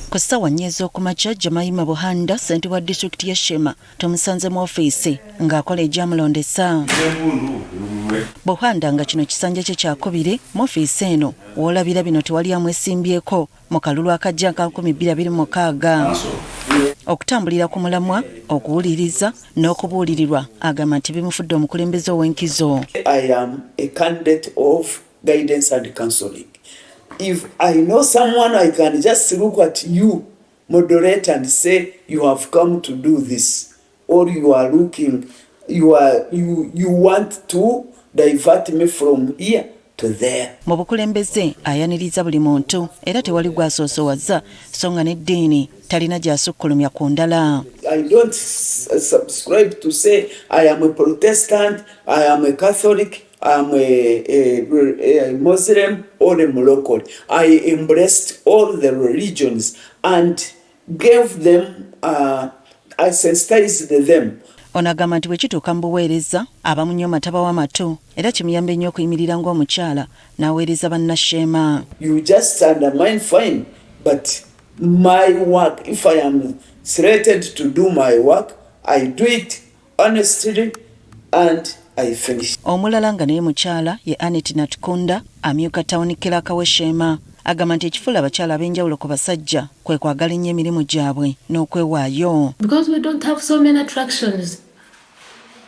Ku ssaawa nnya ez'okumakya Jemima Buhanda ssentebe wa disitulikiti ya Sheema tumusanze mu ofiisi ng'akola egyamulondesa. Buhanda nga kino kisanja kye kyakubiri mu ofiisi eno w'olabira bino tewali amwesimbyeko mu kalulu akajja ka 2026. Okutambulira ku mulamwa, okuwuliriza n'okubuulirirwa agamba nti bimufudde omukulembeze ow'enkizo. I am a candidate of guidance and counseling. If I know someone, I can just look at you, moderate, and say you have come to do this, or you are looking, you want to divert me from here to there. Mu Obukulembeze ayaniriza buli muntu era tewali gwasoosowaza so nga n'eddiini talina gy'asukkulumya ku ndala. I don't subscribe to say I am a Protestant, I am a Catholic, I'm a Muslim or a Moroccan. I embraced all the religions and gave them, I sensitized them. Ono agamba nti bwe kituuka mu buweereza abamu nnyo mataba w'amatu era kimuyamba ennyo okuyimirira ng'omukyala n'aweereza banna Sheema. You just undermine fine, but my work, if I am threatened to do my work, I do it honestly and I finish. Omulala nga naye mukyala ye Anet Natukunda amyuka tawuni kiraka we Sheema agamba nti ekifuula abakyala ab'enjawulo ku basajja kwe kwagala ennyo emirimu gyabwe n'okwewaayo. Because we don't have so many attractions.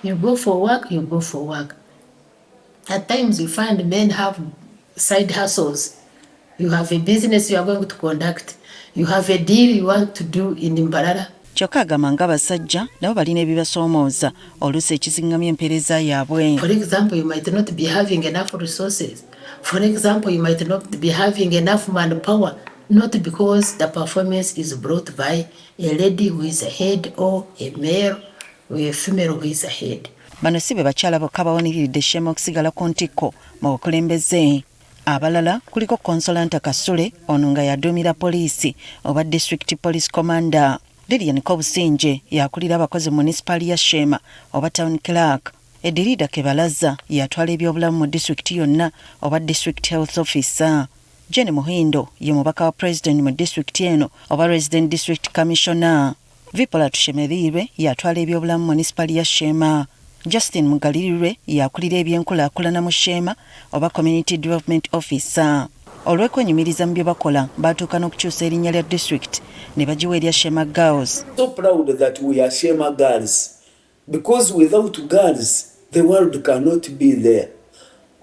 You go for work, you go for work. At times you find men have side hustles. You have a business you are going to conduct. You have a deal you want to do in Mbarara. Kyokka agamba ng'abasajja nabo balina ebibasoomooza oluusi ekizingamya empeereza yaabwe. For example, you might not be having enough resources. For example, you might not be having enough manpower, not because the performance is brought by a lady who is ahead or a male or a female who is ahead. Bano si be bakyala bokka bawaniridde Sheema okusigala ku ntikko mu Obukulembeze. Abalala kuliko Consolanta Kasule ono nga yaduumira poliisi oba District Police Commander. Lilian Kobusinje yakulira abakozi munisipaali ya Sheema oba Town Clerk. Edirida Kebalaza yatwala ebyobulamu mu disitulikiti yonna oba District Health Officer. Jane Muhindo ye mubaka wa President mu disitulikiti eno oba Resident District Commissioner. Vipola Tushemerirwe yatwala ebyobulamu munisipaali ya Sheema. Justin Mugalirirwe yakulira ebyenkulaakulana mu Sheema oba Community Development Officer. Olw'okwenyumiriza mu bye bakola baatuuka n'okukyusa erinnya lya district ne bagiwa erya Sheema Girls. So proud that we are Sheema girls, because without girls the world cannot be there.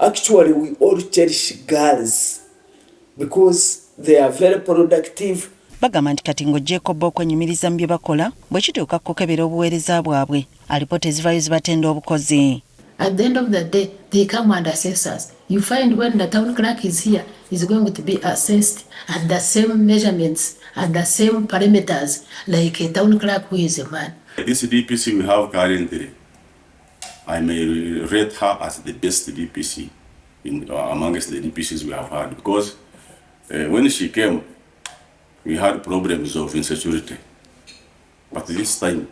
Actually, we all cherish girls because they are very productive. Bagamba nti kati ng'oggyeko bba okwenyumiriza mu bye bakola bwe kituuka kukebera obuweereza bwabwe alipoota ezivaayo zibatenda obukozi. At the end of the day, they come and assess us. You find when the town clerk is here, is going to be assessed at the same measurements, at the same parameters, like a town clerk who is a man. This DPC we have currently, I may rate her as the best DPC amongst the DPCs we have had, because when she came, we had problems of insecurity. But this time,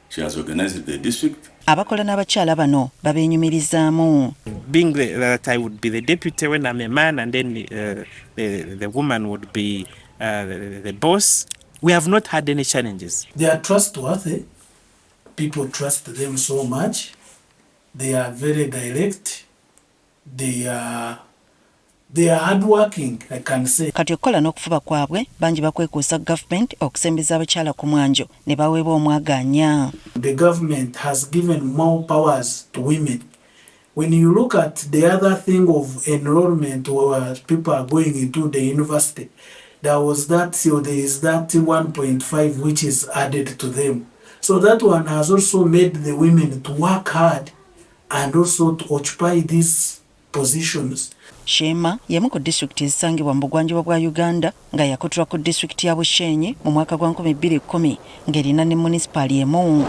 she has organized the district. Abakola n'abakyala bano babeenyumirizaamu. Being that I would be the deputy when I'm a man, and then the woman would be the boss, we have not had any challenges. They are trustworthy. People trust them so much. They are very direct. They are hardworking, I can say. Kati okukola n'okufuba kwabwe bangi bakwekuusa government okusembeza abakyala ku mwanjo ne baweebwa omwagaanya. The government has given more powers to women. When you look at the other thing of enrollment where people are going into the university, there is that 1.5 which is added to them. So that one has also made the women to work hard and also to occupy these positions. Sheema y'emu ku disitulikiti ezisangibwa mu bugwanjuba bwa Uganda nga yakutirwa ku disitulikiti ya Bushenyi mu mwaka gwa 2010 ng'erina ne munisipaali emu.